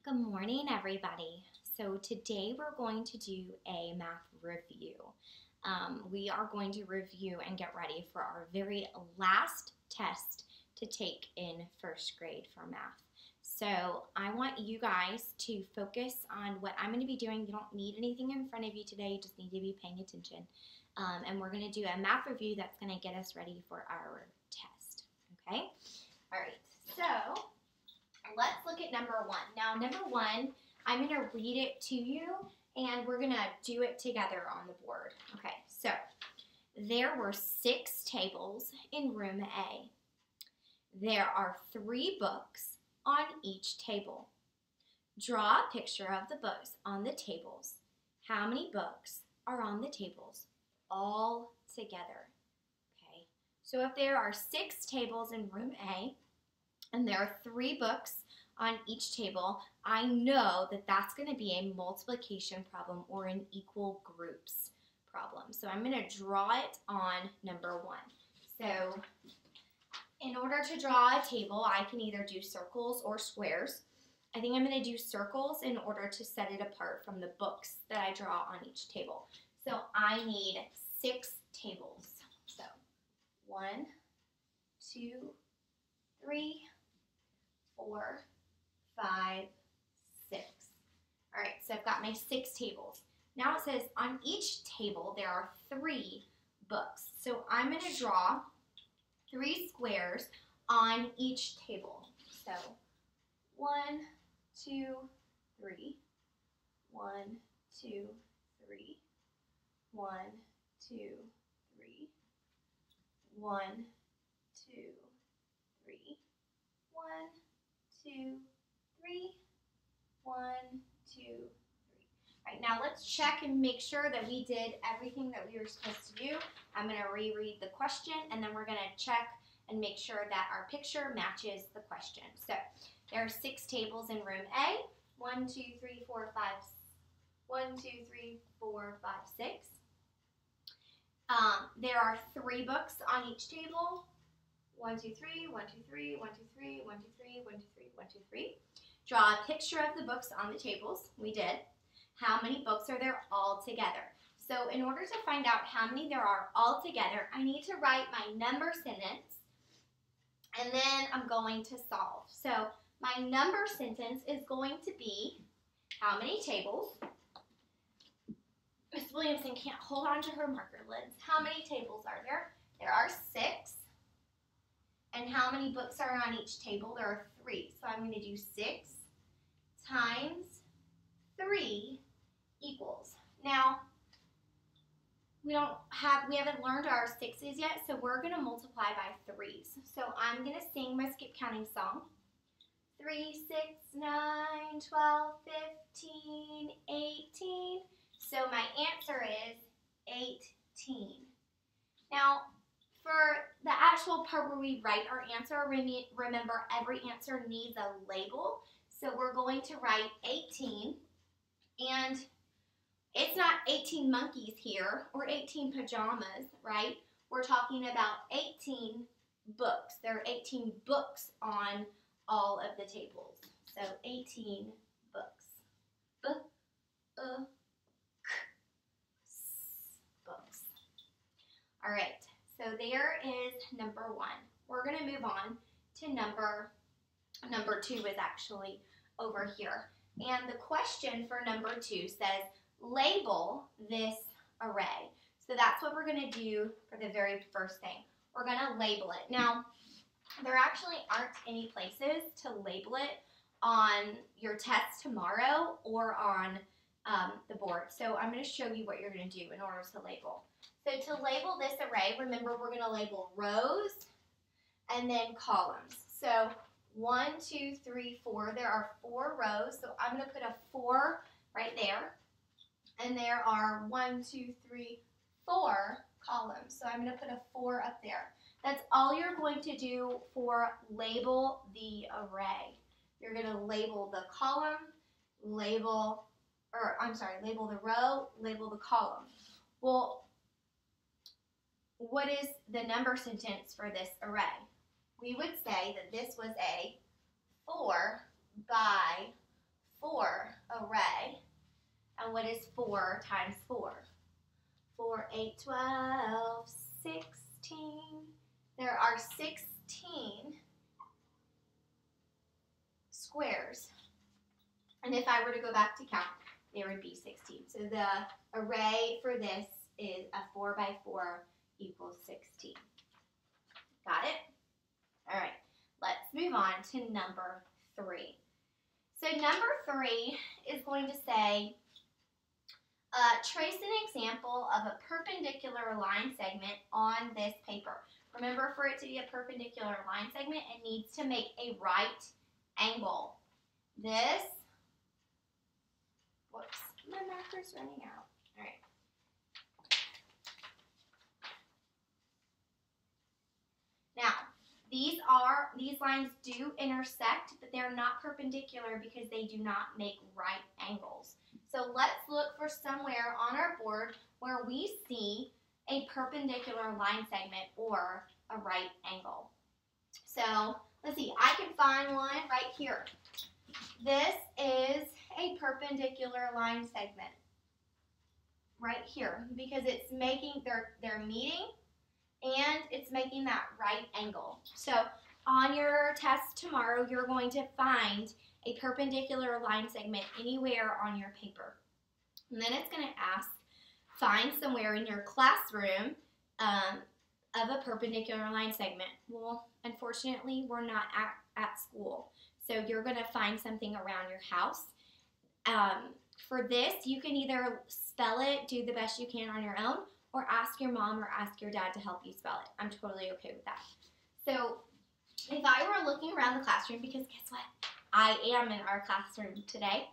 Good morning, everybody. So today we're going to do a math review. We are going to review and get ready for our very last test to take in first grade for math. So I want you guys to focus on what I'm going to be doing. You don't need anything in front of you today. You just need to be paying attention. And we're going to do a math review that's going to get us ready for our test. Okay? All right. So let's look at number one. Now, number one, I'm going to read it to you, and we're going to do it together on the board. Okay, so there were 6 tables in room A. There are 3 books on each table. Draw a picture of the books on the tables. How many books are on the tables all together? Okay, so if there are 6 tables in room A, and there are 3 books on each table, I know that that's going to be a multiplication problem or an equal groups problem. So I'm going to draw it on number 1. So in order to draw a table, I can either do circles or squares. I think I'm going to do circles in order to set it apart from the books that I draw on each table. So I need 6 tables. So 1, 2, 3, 4, 5, 6. All right, so I've got my 6 tables. Now it says on each table there are 3 books. So I'm going to draw 3 squares on each table. So 1, 2, 3, 1, 2, 3, 1, 2, 3, 1, 2, 3, 1, 2, 3, 1, 2, 3. All right, now let's check and make sure that we did everything that we were supposed to do. I'm going to reread the question, and then we're going to check and make sure that our picture matches the question. So there are 6 tables in room A. 1, 2, 3, 4, 5. 1, 2, 3, 4, 5, 6. There are 3 books on each table. 1, 2, 3, 1, 2, 3, 1, 2, 3, 1, 2, 3, 1, 2, 3, 1, 2, 3. Draw a picture of the books on the tables. We did. How many books are there all together? So in order to find out how many there are all together, I need to write my number sentence, and then I'm going to solve. So my number sentence is going to be how many tables. Miss Williamson can't hold on to her marker lids. How many tables are there? There are 6. And how many books are on each table? There are 3. So I'm going to do 6 times 3 equals. Now, we haven't learned our 6's yet, so we're going to multiply by 3's. So I'm going to sing my skip counting song. 3, 6, 9, 12, 15, 18. So my answer is 18. Now, for the actual part where we write our answer, remember every answer needs a label. So we're going to write 18, and it's not 18 monkeys here or 18 pajamas, right? We're talking about 18 books. There are 18 books on all of the tables. So 18 books. Books. All right. So there is number 1. We're going to move on to number 2 is actually over here. And the question for number 2 says, label this array. So that's what we're going to do for the very first thing. We're going to label it. Now, there actually aren't any places to label it on your test tomorrow or on the board. So I'm going to show you what you're going to do in order to label. So to label this array, remember we're going to label rows and then columns. So 1, 2, 3, 4. There are 4 rows. So I'm going to put a 4 right there. And there are 1, 2, 3, 4 columns. So I'm going to put a 4 up there. That's all you're going to do for label the array. You're going to label the column, label the row, label the column. Well, what is the number sentence for this array? We would say that this was a 4 by 4 array. And what is 4 times 4? 4, 8, 12, 16. There are 16 squares. And if I were to go back to count, there would be 16. So the array for this is a 4 by 4 equals 16. Got it? All right, let's move on to number 3. So number 3 is going to say, trace an example of a perpendicular line segment on this paper. Remember, for it to be a perpendicular line segment, it needs to make a right angle. This, whoops, my marker's running out. All right. Now, these lines do intersect, but they're not perpendicular because they do not make right angles. So let's look for somewhere on our board where we see a perpendicular line segment or a right angle. So let's see, I can find one right here. This is a perpendicular line segment right here because it's making, they're meeting and it's making that right angle. So on your test tomorrow, you're going to find a perpendicular line segment anywhere on your paper. And then it's going to ask, find somewhere in your classroom of a perpendicular line segment. Well, unfortunately, we're not at school. So you're going to find something around your house. For this, you can either spell it, do the best you can on your own, or ask your mom or ask your dad to help you spell it. I'm totally okay with that. So if I were looking around the classroom, because guess what? I am in our classroom today.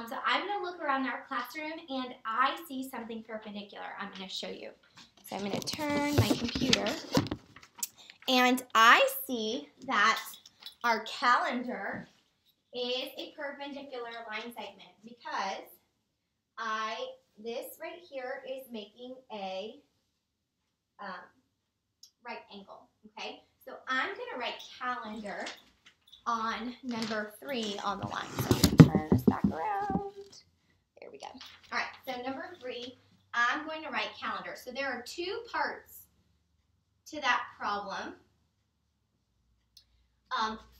So I'm going to look around our classroom and I see something perpendicular. I'm going to show you. So I'm going to turn my computer and I see that our calendar is a perpendicular line segment because this right here is making a right angle, okay? So I'm going to write calendar on number 3 on the line. So I'm going to turn this back around. There we go. All right, so number 3, I'm going to write calendar. So there are 2 parts to that problem.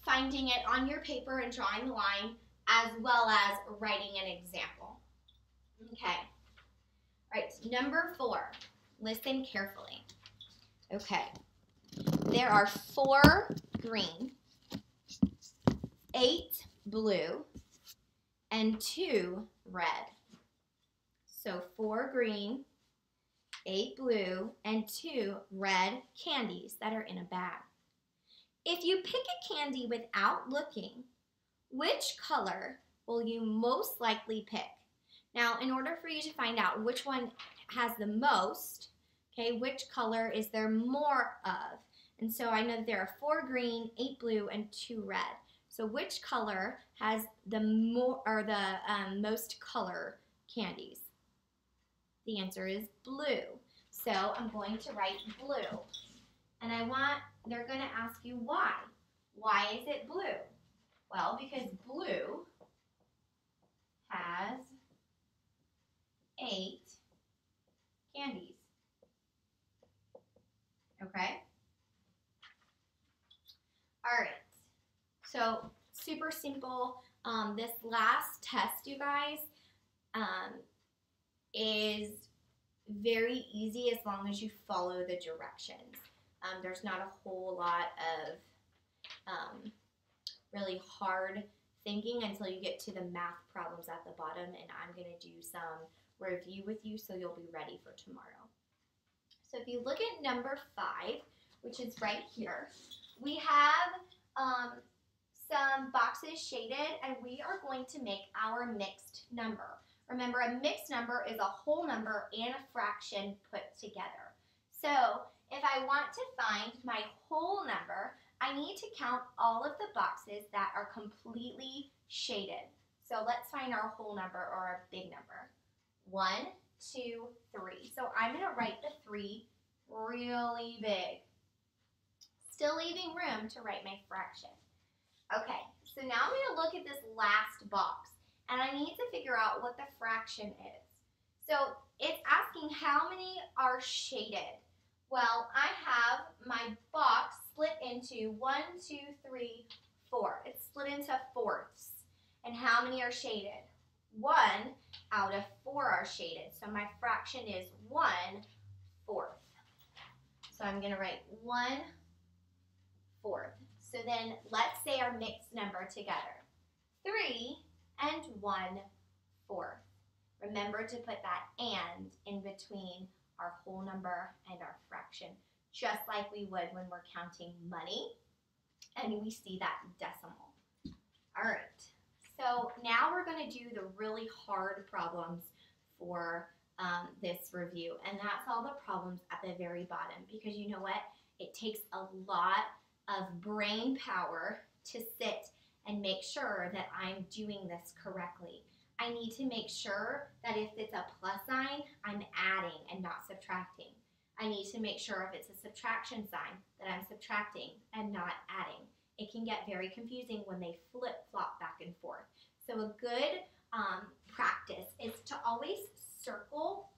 Finding it on your paper and drawing the line, as well as writing an example. Okay. All right, number 4, listen carefully. Okay, there are 4 green, 8 blue, and 2 red. So 4 green, 8 blue, and 2 red candies that are in a bag. If you pick a candy without looking, which color will you most likely pick? Now, in order for you to find out which one has the most, okay, which color is there more of? And so I know that there are 4 green, 8 blue, and 2 red. So which color has the most color candies? The answer is blue. So I'm going to write blue. And they're going to ask you why. Why is it blue? Well, because blue has 8 candies. Okay? All right. So super simple. This last test, you guys, is very easy as long as you follow the directions. There's not a whole lot of really hard thinking until you get to the math problems at the bottom, and I'm going to do some review with you so you'll be ready for tomorrow. So if you look at number 5, which is right here, we have some boxes shaded, and we are going to make our mixed number. Remember, a mixed number is a whole number and a fraction put together. So if I want to find my whole number, I need to count all of the boxes that are completely shaded. So let's find our whole number or our big number. 1, 2, 3. So I'm going to write the 3 really big, still leaving room to write my fraction. Okay, so now I'm going to look at this last box, and I need to figure out what the fraction is. So it's asking how many are shaded. Well, I have my box split into 1, 2, 3, 4. It's split into fourths. And how many are shaded? 1 out of 4 are shaded. So my fraction is 1/4. So I'm going to write 1/4. So then let's say our mixed number together. 3 and 1/4. Remember to put that "and" in between our whole number and our fraction, just like we would when we're counting money and we see that decimal. All right, so now we're going to do the really hard problems for this review, and that's all the problems at the very bottom, because you know what? It takes a lot of brain power to sit and make sure that I'm doing this correctly. I need to make sure that if it's a plus sign, I'm adding and not subtracting. I need to make sure if it's a subtraction sign that I'm subtracting and not adding. It can get very confusing when they flip-flop back and forth. So a good practice is to always circle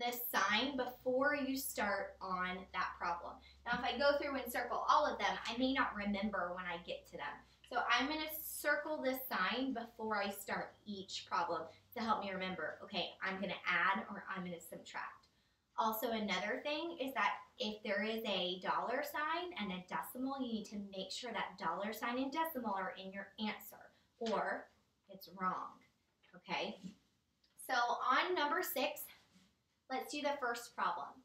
the sign before you start on that problem. Now, if I go through and circle all of them, I may not remember when I get to them. So I'm going to circle this sign before I start each problem to help me remember, okay, I'm going to add or I'm going to subtract. Also, another thing is that if there is a dollar sign and a decimal, you need to make sure that dollar sign and decimal are in your answer, or it's wrong, okay? So on number 6, let's do the first problem.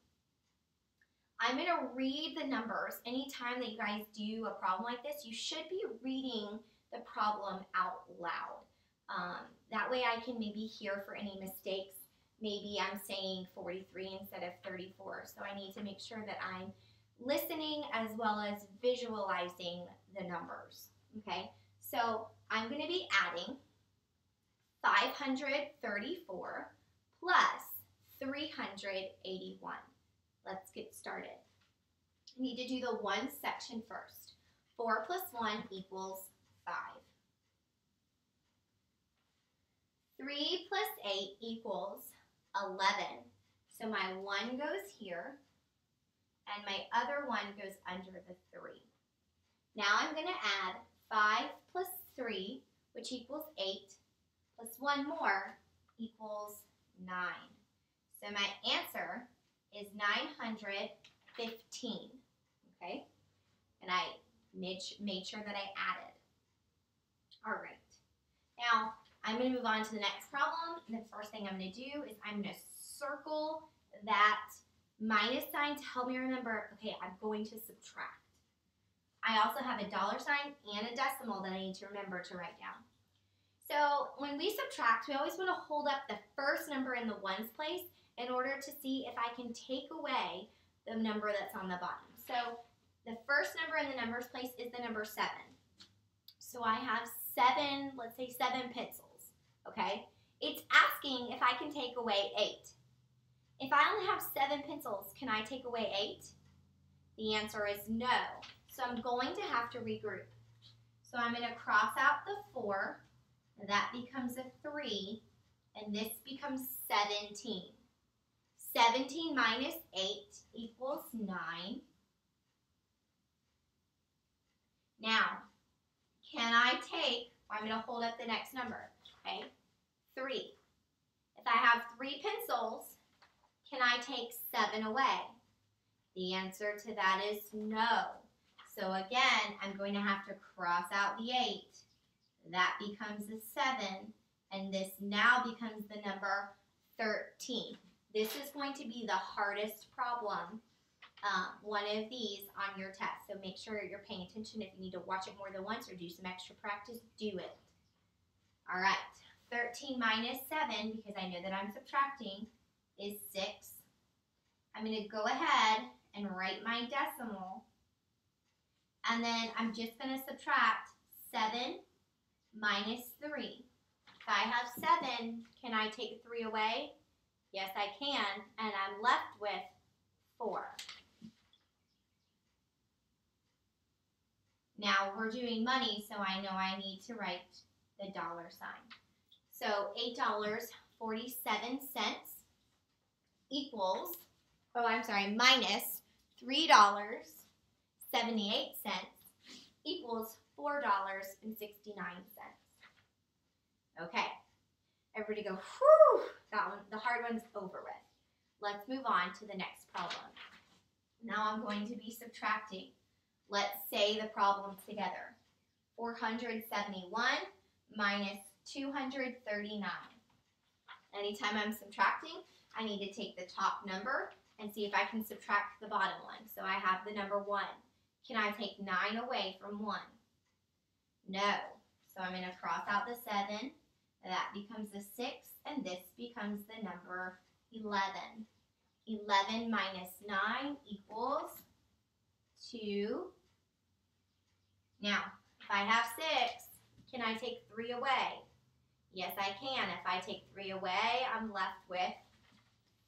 I'm going to read the numbers. Anytime that you guys do a problem like this, you should be reading the problem out loud. That way I can maybe hear for any mistakes. Maybe I'm saying 43 instead of 34, so I need to make sure that I'm listening as well as visualizing the numbers, okay? So I'm going to be adding 534 plus 381. Let's get started. I need to do the one section first. 4 plus 1 equals 5. 3 plus 8 equals 11. So my 1 goes here, and my other 1 goes under the 3. Now I'm going to add 5 plus 3, which equals 8, plus 1 more equals 9. So my answer is 915, okay? And I made sure that I added. All right. Now, I'm going to move on to the next problem. And the first thing I'm going to do is I'm going to circle that minus sign to help me remember, okay, I'm going to subtract. I also have a dollar sign and a decimal that I need to remember to write down. So when we subtract, we always want to hold up the first number in the ones place in order to see if I can take away the number that's on the bottom. So the first number in the numbers place is the number 7. So I have 7, let's say 7 pencils, okay? It's asking if I can take away 8. If I only have 7 pencils, can I take away 8? The answer is no. So I'm going to have to regroup. So I'm going to cross out the 4, and that becomes a 3, and this becomes 17. 17 minus 8 equals 9. Now, can I take, I'm going to hold up the next number, okay, 3. If I have 3 pencils, can I take 7 away? The answer to that is no. So again, I'm going to have to cross out the 8. That becomes a 7, and this now becomes the number 13. This is going to be the hardest problem, one of these on your test. So make sure you're paying attention. If you need to watch it more than once or do some extra practice, do it. All right, 13 minus 7, because I know that I'm subtracting, is 6. I'm going to go ahead and write my decimal. And then I'm just going to subtract 7 minus 3. If I have 7, can I take 3 away? Yes, I can, and I'm left with 4. Now, we're doing money, so I know I need to write the dollar sign. So $8.47 equals, minus $3.78 equals $4.69. Okay, everybody go, whew, that one, the hard one's over with. Let's move on to the next problem. Now I'm going to be subtracting. Let's say the problems together. 471 minus 239. Anytime I'm subtracting, I need to take the top number and see if I can subtract the bottom one. So I have the number 1. Can I take 9 away from 1? No. So I'm going to cross out the 7. That becomes a 6, and this becomes the number 11. 11 minus 9 equals 2. Now, if I have 6, can I take 3 away? Yes, I can. If I take 3 away, I'm left with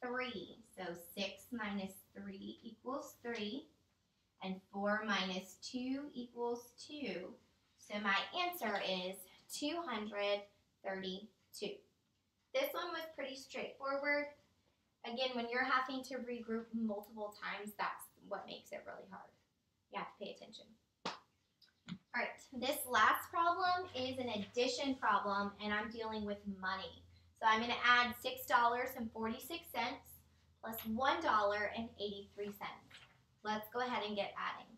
3. So 6 minus 3 equals 3. And 4 minus 2 equals 2. So my answer is 232. This one was pretty straightforward. Again, when you're having to regroup multiple times, that's what makes it really hard. You have to pay attention. All right, this last problem is an addition problem, and I'm dealing with money. So I'm going to add $6.46 plus $1.83. Let's go ahead and get adding.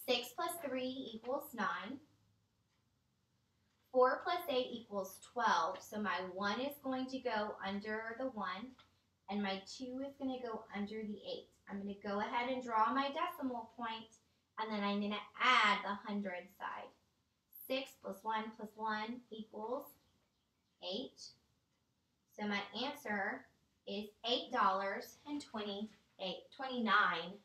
6 plus 3 equals 9. 4 plus 8 equals 12. So my 1 is going to go under the 1, and my 2 is going to go under the 8. I'm going to go ahead and draw my decimal point, and then I'm going to add the hundred side. 6 plus 1 equals 8. So my answer is $8.29.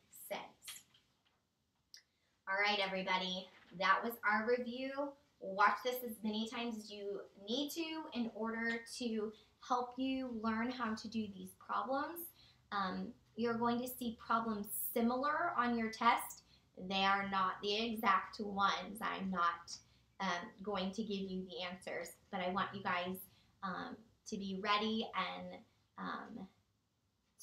All right, everybody, that was our review. Watch this as many times as you need to in order to help you learn how to do these problems. You're going to see problems similar on your test. They are not the exact ones. I'm not going to give you the answers, but I want you guys to be ready and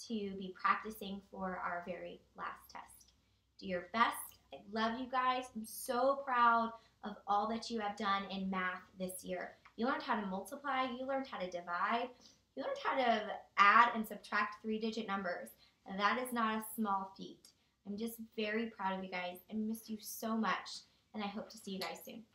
to be practicing for our very last test. Do your best. I love you guys. I'm so proud of all that you have done in math this year. You learned how to multiply. You learned how to divide. You learned how to add and subtract 3-digit numbers. And that is not a small feat. I'm just very proud of you guys. I miss you so much, and I hope to see you guys soon.